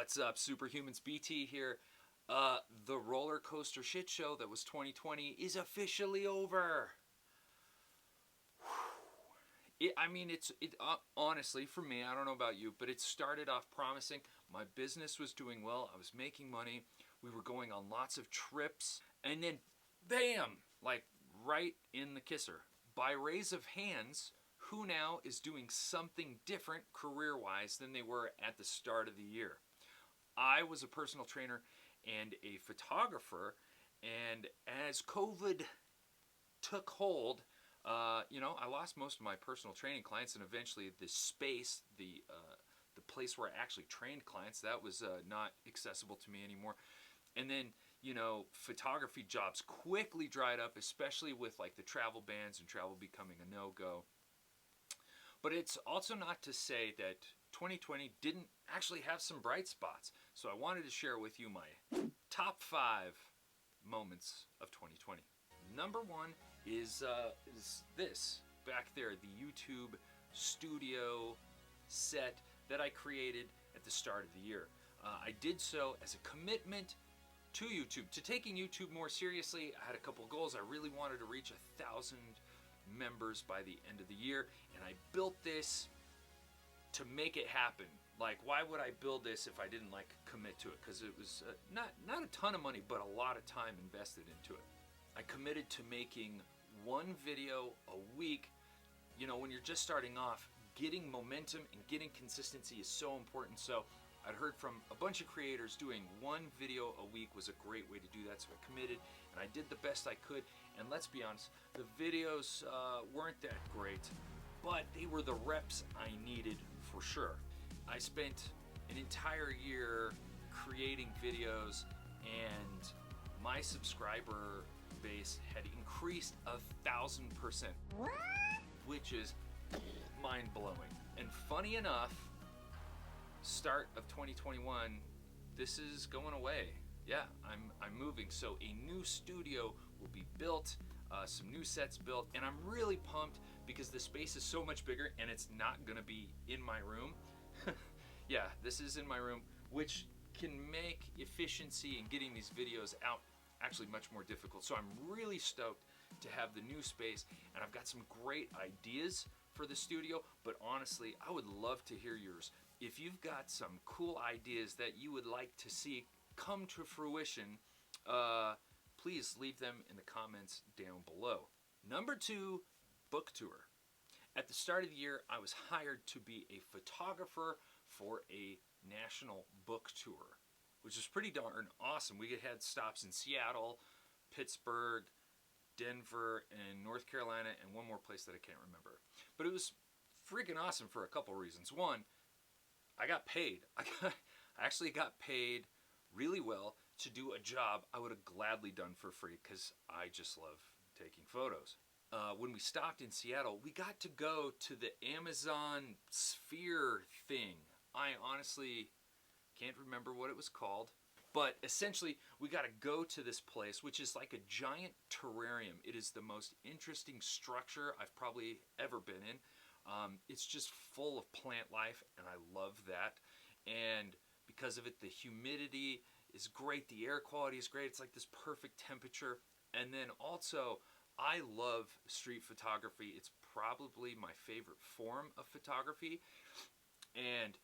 What's up, Superhumans? BT here. The roller coaster shit show that was 2020 is officially over. Honestly, for me, I don't know about you, but it started off promising. My business was doing well. I was making money. We were going on lots of trips. And then, bam, like right in the kisser. By raise of hands, who now is doing something different career-wise than they were at the start of the year? I was a personal trainer and a photographer, and as COVID took hold, I lost most of my personal training clients, and eventually the space, the place where I actually trained clients, that was not accessible to me anymore. And then, photography jobs quickly dried up, especially with like the travel bans and travel becoming a no-go. But it's also not to say that 2020 didn't actually have some bright spots. So I wanted to share with you my top 5 moments of 2020. Number 1 is this back there, the YouTube studio set that I created at the start of the year. I did so as a commitment to YouTube, to taking YouTube more seriously. I had a couple of goals. I really wanted to reach 1,000 members by the end of the year, and I built this to make it happen. Like, why would I build this if I didn't commit to it? Because it was not a ton of money, but a lot of time invested into it. I committed to making one video a week. When you're just starting off, getting momentum and getting consistency is so important. So I'd heard from a bunch of creators doing one video a week was a great way to do that, so I committed, and I did the best I could. And let's be honest, the videos weren't that great, but they were the reps I needed for sure. I spent an entire year creating videos, and my subscriber base had increased 1,000%, which is mind-blowing. And funny enough, start of 2021, this is going away. Yeah, I'm moving, so a new studio will be built, some new sets built, and I'm really pumped because the space is so much bigger, and it's not gonna be in my room. Yeah, this is in my room, which can make efficiency in getting these videos out actually much more difficult. So I'm really stoked to have the new space, and I've got some great ideas for the studio, but honestly, I would love to hear yours. If you've got some cool ideas that you would like to see come to fruition, please leave them in the comments down below. Number 2, book tour. At the start of the year, I was hired to be a photographer for a national book tour, which is pretty darn awesome. We had stops in Seattle, Pittsburgh, Denver, and North Carolina, and one more place that I can't remember. But it was freaking awesome for a couple reasons. One, I got paid. I actually got paid really well to do a job I would have gladly done for free because I just love taking photos. When we stopped in Seattle, we got to go to the Amazon Sphere thing. I honestly can't remember what it was called, but essentially we got to go to this place, which is like a giant terrarium. It is the most interesting structure I've probably ever been in. It's just full of plant life, and I love that. And because of it, the humidity is great, the air quality is great. It's like this perfect temperature. And then also, I love street photography. It's probably my favorite form of photography. And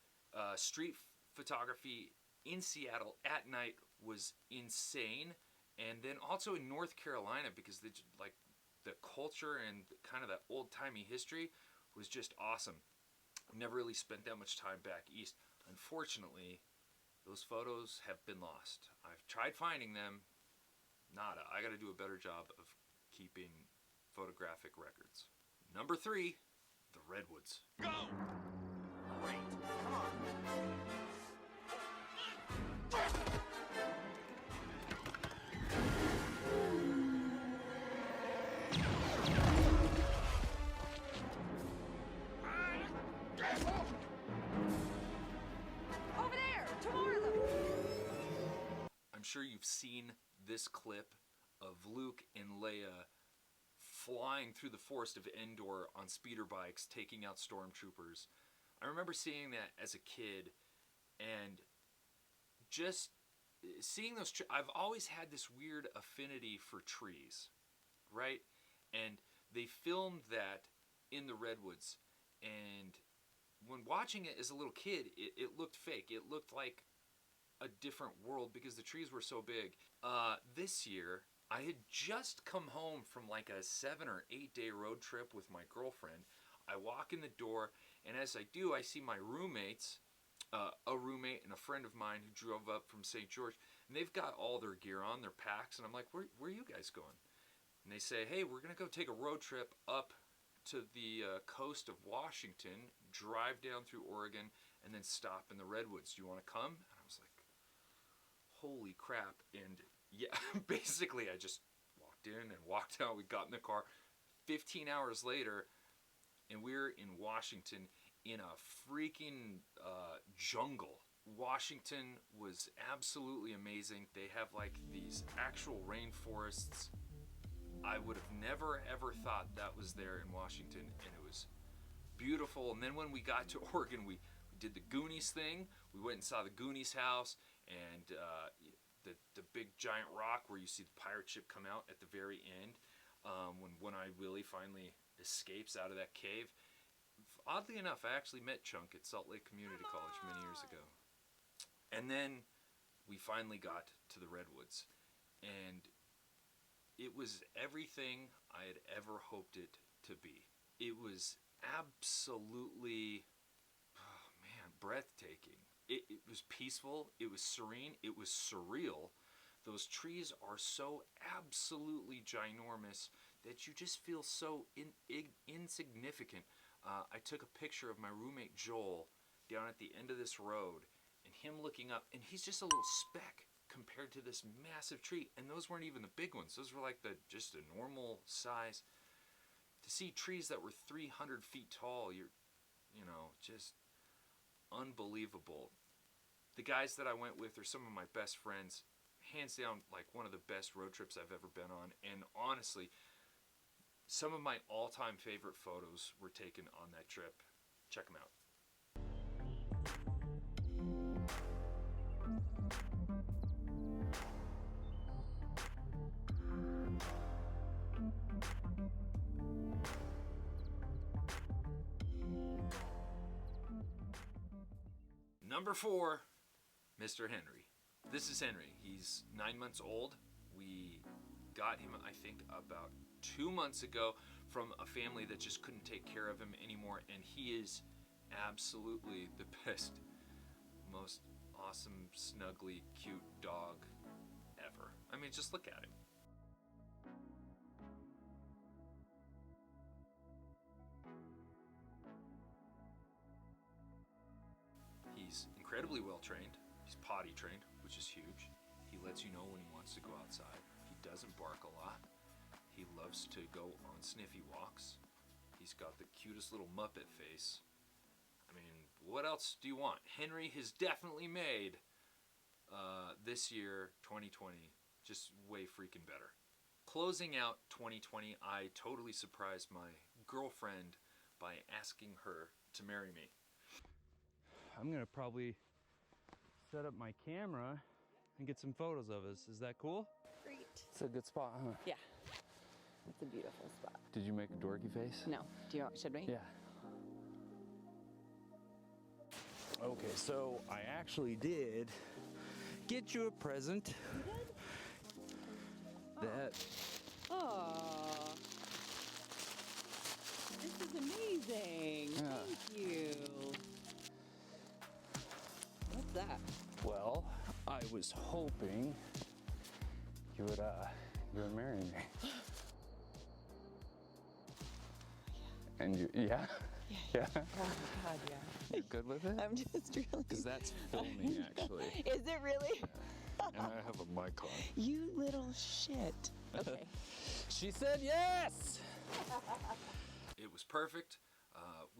street photography in Seattle at night was insane. And then also in North Carolina, because the culture and kind of that old-timey history was just awesome. I've never really spent that much time back east. Unfortunately, those photos have been lost. I've tried finding them, nada. I gotta do a better job of keeping photographic records. Number 3, the Redwoods. Go! Great, come on. I'm sure you've seen this clip of Luke and Leia flying through the forest of Endor on speeder bikes, taking out stormtroopers. I remember seeing that as a kid, and just seeing those I've always had this weird affinity for trees, right? And they filmed that in the Redwoods, and when watching it as a little kid, it looked fake. It looked like a different world because the trees were so big. This year, I had just come home from like a 7 or 8 day road trip with my girlfriend. I walk in the door, and as I do, I see my roommates, a roommate and a friend of mine who drove up from St. George, and they've got all their gear on, their packs, and I'm like, where are you guys going? And they say, hey, we're going to go take a road trip up to the coast of Washington, drive down through Oregon, and then stop in the Redwoods. Do you want to come? And I was like, holy crap. And yeah, basically I just walked in and walked out. We got in the car 15 hours later, and we're in Washington in a freaking jungle. Washington was absolutely amazing. They have like these actual rainforests. I would have never ever thought that was there in Washington, and it was beautiful. And then when we got to Oregon, we did the Goonies thing. We went and saw the Goonies house, and the big giant rock where you see the pirate ship come out at the very end, when One-Eyed Willie finally escapes out of that cave. Oddly enough, I actually met Chunk at Salt Lake Community College many years ago. And then we finally got to the Redwoods, and it was everything I had ever hoped it to be. It was absolutely, oh man, breathtaking. It was peaceful, it was serene, it was surreal. Those trees are so absolutely ginormous that you just feel so insignificant. I took a picture of my roommate Joel down at the end of this road, and him looking up, and he's just a little speck compared to this massive tree. And those weren't even the big ones. Those were like just a normal size. To see trees that were 300 feet tall, just unbelievable. The guys that I went with are some of my best friends. Hands down, like one of the best road trips I've ever been on. And honestly, some of my all-time favorite photos were taken on that trip. Check them out. Number 4, Mr. Henry. This is Henry. He's 9 months old. We got him, I think, about 2 months ago from a family that just couldn't take care of him anymore, and he is absolutely the best, most awesome, snuggly, cute dog ever. I mean, just look at him. He's incredibly well trained. He's potty trained, which is huge. He lets you know when he wants to go outside. He doesn't bark a lot. He loves to go on sniffy walks. He's got the cutest little Muppet face. I mean, what else do you want? Henry has definitely made this year, 2020, just way freaking better. Closing out 2020, I totally surprised my girlfriend by asking her to marry me. I'm gonna probably set up my camera and get some photos of us. Is that cool? Great. It's a good spot, huh? Yeah. It's a beautiful spot. Did you make a dorky face? No. Should we? Yeah. Okay, so I actually did get you a present. You did? That. Oh. This is amazing. Yeah. Thank you. What's that? Well, I was hoping you would marry me. And you, yeah? Yeah. Oh my God, yeah. You're good with it? I'm just really. Because that's filming, actually. Is it really? Yeah. And I have a mic on. You little shit. Okay. She said yes! It was perfect.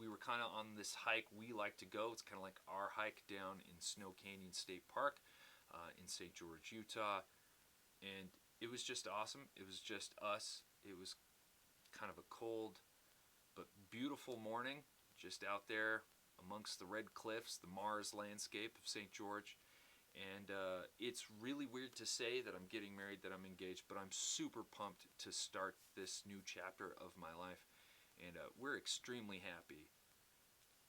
We were kind of on this hike we like to go. It's kind of like our hike down in Snow Canyon State Park in St. George, Utah. And it was just awesome. It was just us. It was kind of a cold but beautiful morning, just out there amongst the red cliffs, the Mars landscape of St. George. And it's really weird to say that I'm getting married, that I'm engaged, but I'm super pumped to start this new chapter of my life. And we're extremely happy.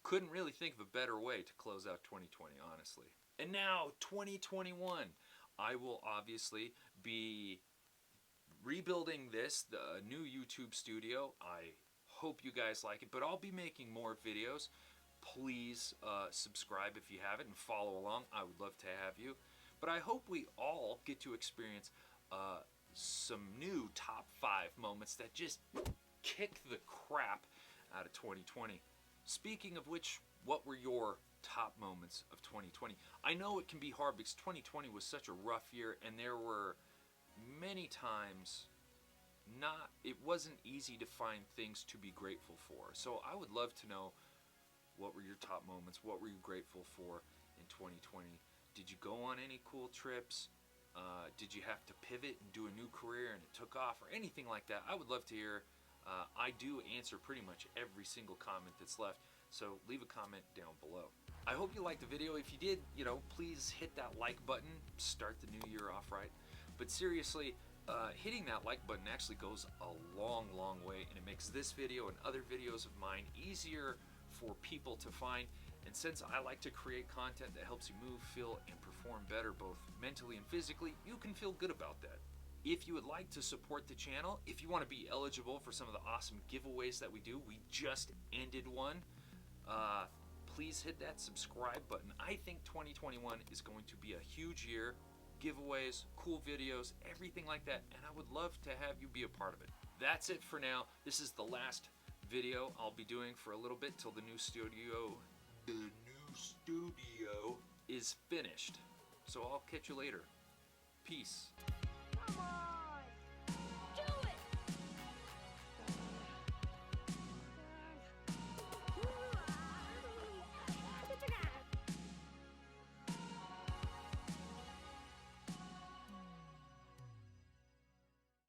Couldn't really think of a better way to close out 2020, honestly. And now, 2021. I will obviously be rebuilding the new YouTube studio. I hope you guys like it, but I'll be making more videos. Please subscribe if you haven't and follow along. I would love to have you. But I hope we all get to experience some new top 5 moments that just kick the crap out of 2020. Speaking of which, what were your top moments of 2020? I know it can be hard because 2020 was such a rough year, and there were many times it wasn't easy to find things to be grateful for. So I would love to know, what were your top moments? What were you grateful for in 2020? Did you go on any cool trips? Did you have to pivot and do a new career and it took off, or anything like that? I would love to hear. I do answer pretty much every single comment that's left, so leave a comment down below. I hope you liked the video. If you did, please hit that like button. Start the new year off right. But seriously, hitting that like button actually goes a long, long way, and it makes this video and other videos of mine easier for people to find. And since I like to create content that helps you move, feel, and perform better both mentally and physically, you can feel good about that. If you would like to support the channel, if you want to be eligible for some of the awesome giveaways that we do, we just ended one, please hit that subscribe button. I think 2021 is going to be a huge year. Giveaways, cool videos, everything like that, and I would love to have you be a part of it. That's it for now. This is the last video I'll be doing for a little bit till the new studio is finished. So I'll catch you later. Peace. Come on.